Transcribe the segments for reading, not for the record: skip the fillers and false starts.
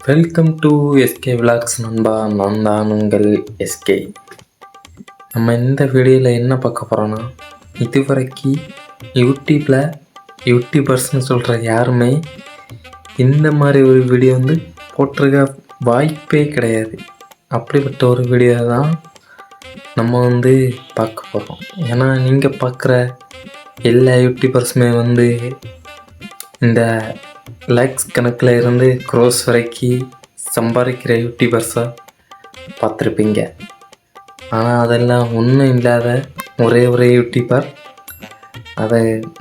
Welcome to SK vlogs நண்பா. நான் தான் உங்கள் எஸ்கே. நம்ம இந்த வீடியோவில் என்ன பார்க்க போகிறோன்னா, இதுவரைக்கும் யூடியூபர்ஸ்னு சொல்கிற யாருமே இந்த மாதிரி ஒரு வீடியோ போட்டிருக்க வாய்ப்பே கிடையாது. அப்படிப்பட்ட ஒரு வீடியோ தான் நம்ம பார்க்க போகிறோம். ஏன்னா நீங்கள் பார்க்குற எல்லா யூடியூபர்ஸுமே இந்த லைக்ஸ் கணக்கில் இருந்து க்ரோஸ் வரைக்கும் சம்பாதிக்கிற யூடியூபர்ஸாக பார்த்துருப்பீங்க. ஆனால் அதெல்லாம் ஒன்றும் இல்லாத ஒரே யூடியூபர், அதை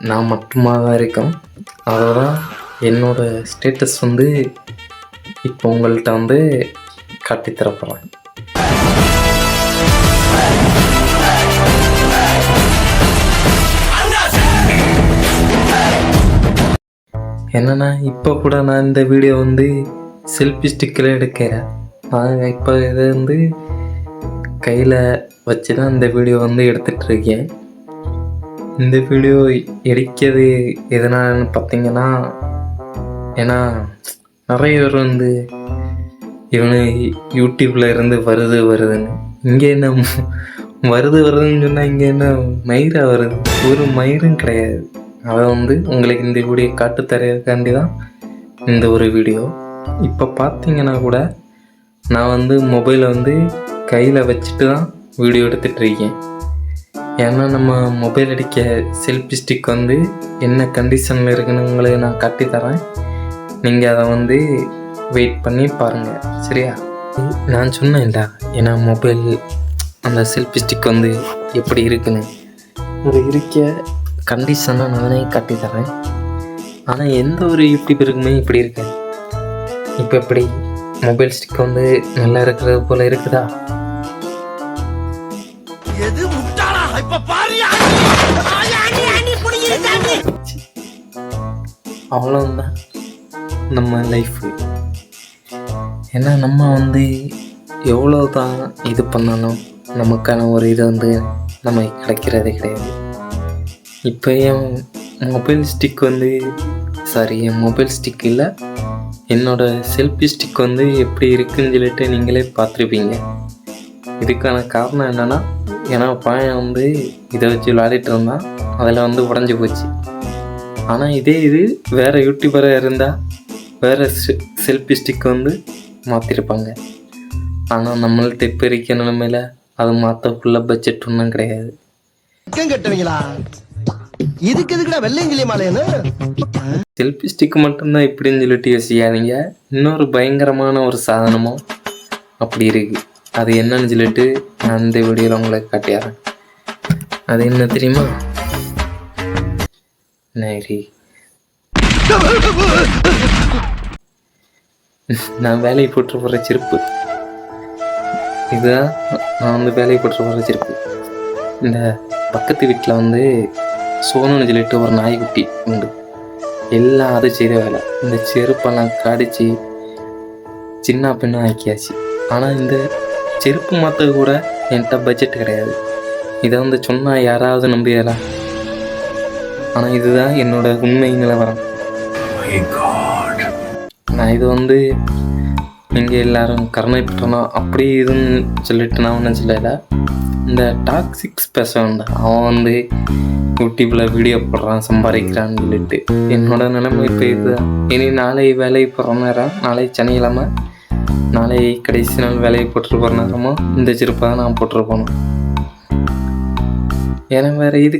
நான் மட்டுமாக தான் இருக்கேன். அதோட என்னோடய ஸ்டேட்டஸ் இப்போ உங்கள்கிட்ட காட்டித்தரப்போகிறேன். என்னென்னா, இப்போ கூட நான் இந்த வீடியோ செல்ஃபி ஸ்டிக்கில் எடுக்கிறேன். நான் இப்போ இதை கையில் வச்சு தான் இந்த வீடியோ எடுத்துகிட்ருக்கேன். இந்த வீடியோ எடுக்கிறது எதனாலன்னு பார்த்தீங்கன்னா, ஏன்னா நிறைய பேர் இவனு யூடியூப்பில் இருந்து வருதுன்னு இங்கே என்ன வருதுன்னு சொன்னால் இங்கே என்ன மயிராக வருது? ஒரு மயிரும் கிடையாது. அதை உங்களுக்கு இந்த வீடியோ காட்டுத்தரதுக்காண்டி தான் இந்த ஒரு வீடியோ. இப்போ பார்த்தீங்கன்னா கூட நான் மொபைலை கையில் வச்சுட்டு தான் வீடியோ எடுத்துகிட்ருக்கேன். ஏன்னா நம்ம மொபைல் அடிக்க செல்ஃபி ஸ்டிக் என்ன கண்டிஷனில் இருக்குன்னு உங்களுக்கு நான் காட்டித்தரேன். நீங்கள் அதை வெயிட் பண்ணி பாருங்கள், சரியா? நான் சொன்னேன்டா, ஏன்னா மொபைல் அந்த செல்ஃபி ஸ்டிக் எப்படி இருக்குன்னு ஒரு இருக்க கண்டிஷனாக நானே காட்டித்தரேன். ஆனால் எந்த ஒரு யூடியூபருக்குமே இப்படி இருக்காது. இப்போ எப்படி மொபைல் ஸ்டிக் நல்லா இருக்கிறது போல் இருக்குதா? அவ்வளோதான் நம்ம லைஃபு. ஏன்னா நம்ம எவ்வளோ தான் இது பண்ணாலும் நமக்கான ஒரு இது நம்ம கிடைக்கிறதே கிடையாது. இப்போ என் மொபைல் ஸ்டிக் என் மொபைல் ஸ்டிக் இல்லை, என்னோடய செல்ஃபி ஸ்டிக் எப்படி இருக்குன்னு சொல்லிட்டு நீங்களே பார்த்துருப்பீங்க. இதுக்கான காரணம் என்னென்னா, ஏன்னா பையன் இதை வச்சு விளையாடிட்டு இருந்தான், அதில் உடஞ்சி போச்சு. ஆனால் இது வேறு யூடியூபராக இருந்தால் வேறு செல்ஃபி ஸ்டிக் மாற்றிருப்பாங்க. ஆனால் நம்மள்ட்ட இப்போ இருக்க நிலைமையில் அது மாற்றக்குள்ள பட்ஜெட் ஒன்றும் கிடையாது. செல்ஃபி ஸ்டிக் மட்டும்தான் இப்படின்னு சொல்லிட்டு யோசிக்காதீங்க. இன்னொரு பயங்கரமான ஒரு சாதனமும் அப்படி இருக்கு. அது என்னன்னு சொல்லிட்டு நான் இந்த வீடியோவில் உங்களுக்கு காட்டிடுறேன். அது என்ன தெரியுமா? நேரி நான் வேலையை போட்டு போகிற செருப்பு இதுதான். நான் வேலையை போட்டு போகிற செருப்பு. இந்த பக்கத்து வீட்டில் சோனுன்னு சொல்லிட்டு ஒரு நாய்க்குட்டி உண்டு. எல்லாம் அதை செய்த வேலை. இந்த செருப்பெல்லாம் கடிச்சு சின்ன பின்னா ஆக்கியாச்சு. ஆனால் இந்த செருப்பு மாற்ற கூட என்கிட்ட பட்ஜெட் கிடையாது. இதை சொன்னால் யாராவது நம்பிடலாம். ஆனால் இதுதான் என்னோட உண்மை நிலவரம். நான் இது நீங்கள் எல்லோரும் கருணை பெற்றணும் அப்படி இதுன்னு சொல்லிட்டு நான் ஒன்றும் சொல்லலை. இந்த டாக்ஸிக்ஸ் பேச அவன் யூடியூப்பில் வீடியோ போடுறான், சம்பாதிக்கிறான்னு சொல்லிட்டு. என்னோட நிலைமை இப்போ இதுதான். இனி நாளை வேலைக்கு போகிற நேரம், நாளை சனிக்கிழமை, நாளை கடைசி நாள் வேலையை போட்டுட்டு போகிற நேரமும் இந்த செருப்பை தான் நான் போட்டுருப்போம். ஏன்னா வேறு இது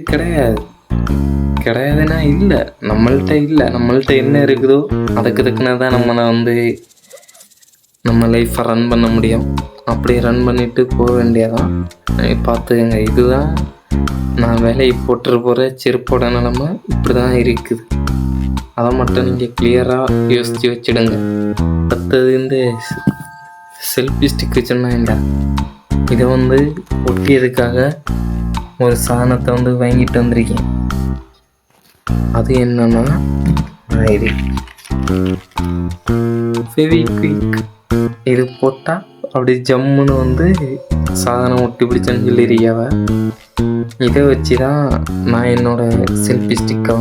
கிடையாதுன்னா இல்லை, நம்மள்கிட்ட என்ன இருக்குதோ அதுக்கு தக்குனா தான் நம்ம லைஃப்பை ரன் பண்ண முடியும். அப்படியே ரன் பண்ணிட்டு போக வேண்டியதான். பார்த்துக்கங்க, இதுதான் நான் வேலையை போட்டு போகிற செருப்போட நிலமை இப்படி தான் இருக்குது. அதை மட்டும் நீங்கள் கிளியராக யோசித்து வச்சுடுங்க. அடுத்தது இந்த செல்ஃபி ஸ்டிக் சொன்னாங்க, இதை ஒட்டியதுக்காக ஒரு சாதனத்தை வாங்கிட்டு வந்திருக்கேன். அது என்னன்னா, இது ஃபெவிக்விக். இது போட்டால் அப்படி ஜம்முன்னு சாதனம் ஒட்டி பிடிச்சேன்னு சொல்லியிருக்காவ. இதை வச்சு தான் நான் என்னோடய செல்ஃபி ஸ்டிக்கை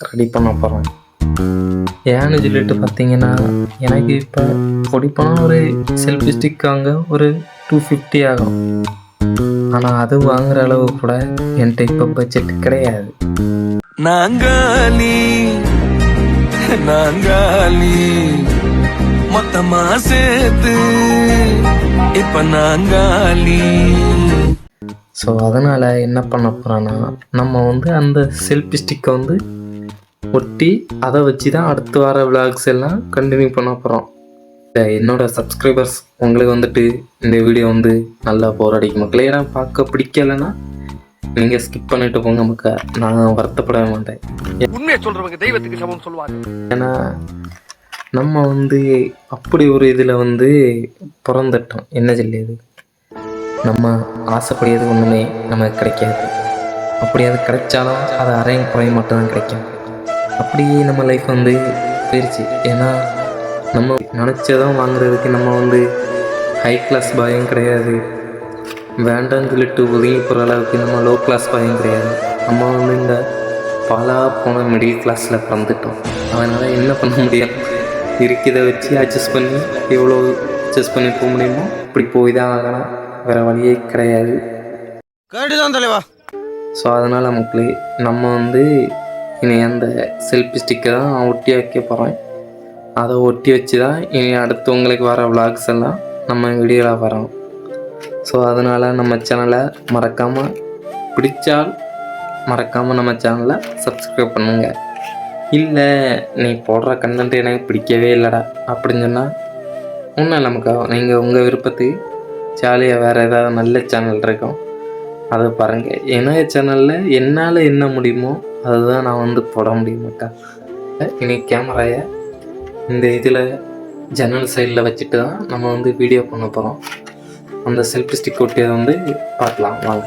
ரெடி பண்ண போகிறேன். ஏன்னு சொல்லிட்டு பார்த்தீங்கன்னா, எனக்கு இப்போ பொடிப்பணம் ஒரு செல்ஃபி ஸ்டிக் வாங்க ஒரு 250 ஆகும். ஆனால் அது வாங்குற அளவு கூட என்கிட்ட இப்போ பட்ஜெட் கிடையாது. நாங்காலி மொத்தமா சேர்த்து இப்ப நாங்காலி. ஸோ அதனால் என்ன பண்ண போகிறேன்னா, நம்ம வந்து அந்த செல்ஃபி ஸ்டிக்கை வந்து ஒட்டி அதை வச்சு தான் அடுத்து வர விளாக்ஸ் எல்லாம் கண்டினியூ பண்ண போகிறோம். என்னோடய சப்ஸ்கிரைபர்ஸ் உங்களுக்கு வந்துட்டு இந்த வீடியோ வந்து நல்லா போர் அடிக்கும் மக்களே. ஏன்னா பார்க்க பிடிக்கலைன்னா நீங்கள் ஸ்கிப் பண்ணிட்டு போங்க மக்கா, நான் வருத்தப்படவே மாட்டேன். உண்மையை சொல்றவங்க தெய்வத்துக்கு சமம் சொல்லுவாங்க. ஏன்னா நம்ம வந்து அப்படி ஒரு இதில் வந்து பிறந்துட்டோம். என்ன சொல்லியது, நம்ம ஆசைப்படியது ஒன்றுமே நமக்கு கிடைக்காது. அப்படி அது கிடைச்சாலும் அது அரையும் குறையும் மட்டும்தான் கிடைக்கும். அப்படியே நம்ம லைஃப் வந்து போயிடுச்சு. ஏன்னா நம்ம நினச்சதான் வாங்குறதுக்கு நம்ம வந்து ஹை கிளாஸ் பாயும் கிடையாது, வேண்டான்னு சொல்லிட்டு ஒதுங்கி போகிற அளவுக்கு நம்ம லோ கிளாஸ் பாயும் கிடையாது. நம்ம வந்து இந்த பாலா போன மிடில் கிளாஸில் பிறந்துட்டோம். அதனால் என்ன பண்ண முடியும், இருக்கிறத வச்சு அட்ஜஸ்ட் பண்ணி எவ்வளோ அட்ஜஸ்ட் பண்ணி போக முடியுமோ இப்படி போய் தான் ஆகலாம், வேறு வழியே கிடையாது. கேட்டுதான் தலைவா. ஸோ அதனால் மக்களே, நம்ம வந்து இனி அந்த செல்ஃபி ஸ்டிக்கை தான் ஒட்டி வைக்க போகிறேன். அதை ஒட்டி வச்சு தான் இனி அடுத்தவங்களுக்கு வர விளாக்ஸ் எல்லாம் நம்ம வீடியோவில் வரோம். ஸோ அதனால் நம்ம சேனலை மறக்காமல், பிடிச்சால் மறக்காமல் நம்ம சேனலை சப்ஸ்கிரைப் பண்ணுங்க. இல்லை நீ போடுற கண்டென்ட் எனக்கு பிடிக்கவே இல்லைடா அப்படின்னு சொன்னால் ஒன்றும் இல்லை மக்கா, நீங்கள் உங்கள் விருப்பத்துக்கு ஜாலியாக வேறு ஏதாவது நல்ல சேனல் இருக்கும் அதை பாருங்கள். என்னோட சேனலில் என்னால் என்ன முடியுமோ அதுதான் நான் வந்து போட முடியும் மக்கா. இனி கேமராயை இந்த இதில் ஜன்னல் சைடில் வச்சுட்டு தான் நம்ம வந்து வீடியோ பண்ண போகிறோம். அந்த செல்ஃபி ஸ்டிக் ஒட்டியதை வந்து பார்க்கலாம் வாங்க.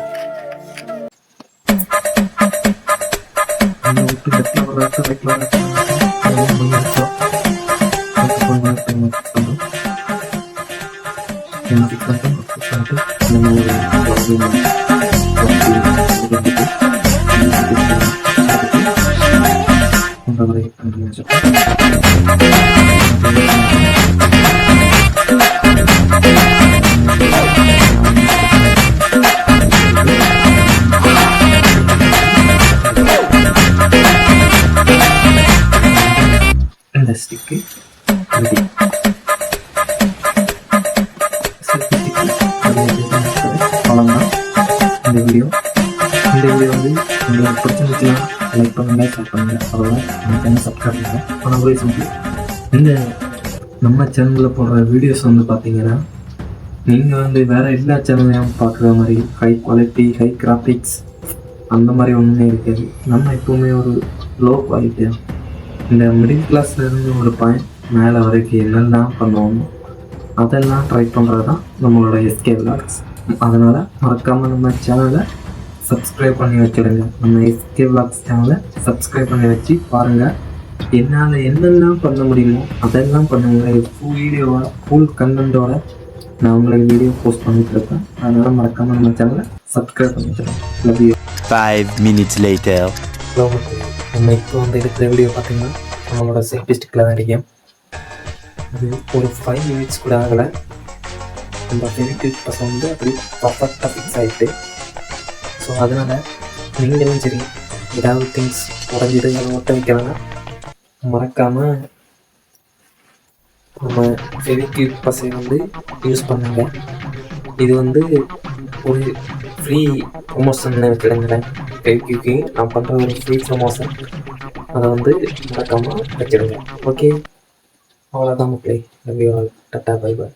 இந்த ஸ்டிக்கு ரெடி. அவ்வளோதான் இந்த வீடியோ. இந்த வீடியோ வந்து உங்களுக்கு பிடிச்சிருந்துச்சுன்னா லைக் பண்ணுங்கள், ஷேர் பண்ணுங்கள், அவ்வளோதான். நம்ம சேனல் சப்ஸ்கிரைப் பண்ணுங்கள். ஆனால் ஒரே சிம்பிள், இந்த நம்ம சேனலில் போடுற வீடியோஸ் வந்து பார்த்தீங்கன்னா நீங்கள் வந்து வேறு எல்லா சேனல்லையும் பார்க்குற மாதிரி ஹை குவாலிட்டி, ஹை கிராஃபிக்ஸ் அந்த மாதிரி ஒன்றுமே இருக்காது. நம்ம எப்போவுமே ஒரு லோ குவாலிட்டியாக இந்த மிடில் கிளாஸ்லேருந்து ஒரு பாயிண்ட் மேலே வரைக்கும் என்னெல்லாம் பண்ணுவோமோ அதெல்லாம் ட்ரை பண்ணுறது தான் நம்மளோட எஸ்கே விளாக்ஸ். அதனால் மறக்காமல் நம்ம சேனலை சப்ஸ்கிரைப் பண்ணி வச்சுடுங்க. நம்ம எஸ்கே விளாக்ஸ் சேனலை சப்ஸ்கிரைப் பண்ணி வச்சு பாருங்கள். என்னால் என்னெல்லாம் பண்ண முடியுமோ அதெல்லாம் பண்ணுங்க. ஃபுல் வீடியோவாக, ஃபுல் கண்டென்ட்டோட நான் உங்களுக்கு வீடியோ போஸ்ட் பண்ணிட்டு இருக்கேன். அதனால் மறக்காமல் நம்ம சேனலை சப்ஸ்கிரைப் பண்ணி வச்சுருக்கேன். Love you. 5 minutes later. நம்ம இப்போ வந்து எடுக்கிற வீடியோ பார்த்தீங்கன்னா நம்மளோட செல்ஃபி ஸ்டிக்கில் தான் இருக்கேன். அது ஒரு 5 minutes கூட ஆகலை. நம்ம ஃபெவிக்விக் பசங்க வந்து அப்படி பர்ஃபெக்டாக ஃபிக்ஸ் ஆகிட்டு. ஸோ அதனால் நீங்களும் சரி ஏதாவது திங்ஸ் உடஞ்சிது அதை ஒட்ட வைக்கிறாங்க மறக்காமல் நம்ம ஃபெவிக்விக் பசங்க வந்து யூஸ் பண்ணுங்க. இது வந்து ஒரு ஃப்ரீ ப்ரொமோஷன் வச்சுடுங்களேன். ஃபெவிக்விக்கு நான் பண்ணுற ஒரு ஃப்ரீ ப்ரொமோஷன், அதை வந்து மறக்காமல் வச்சுடுங்க. ஓகே, அவ்வளோதான் மக்களே. Love you all. Tata, bye bye.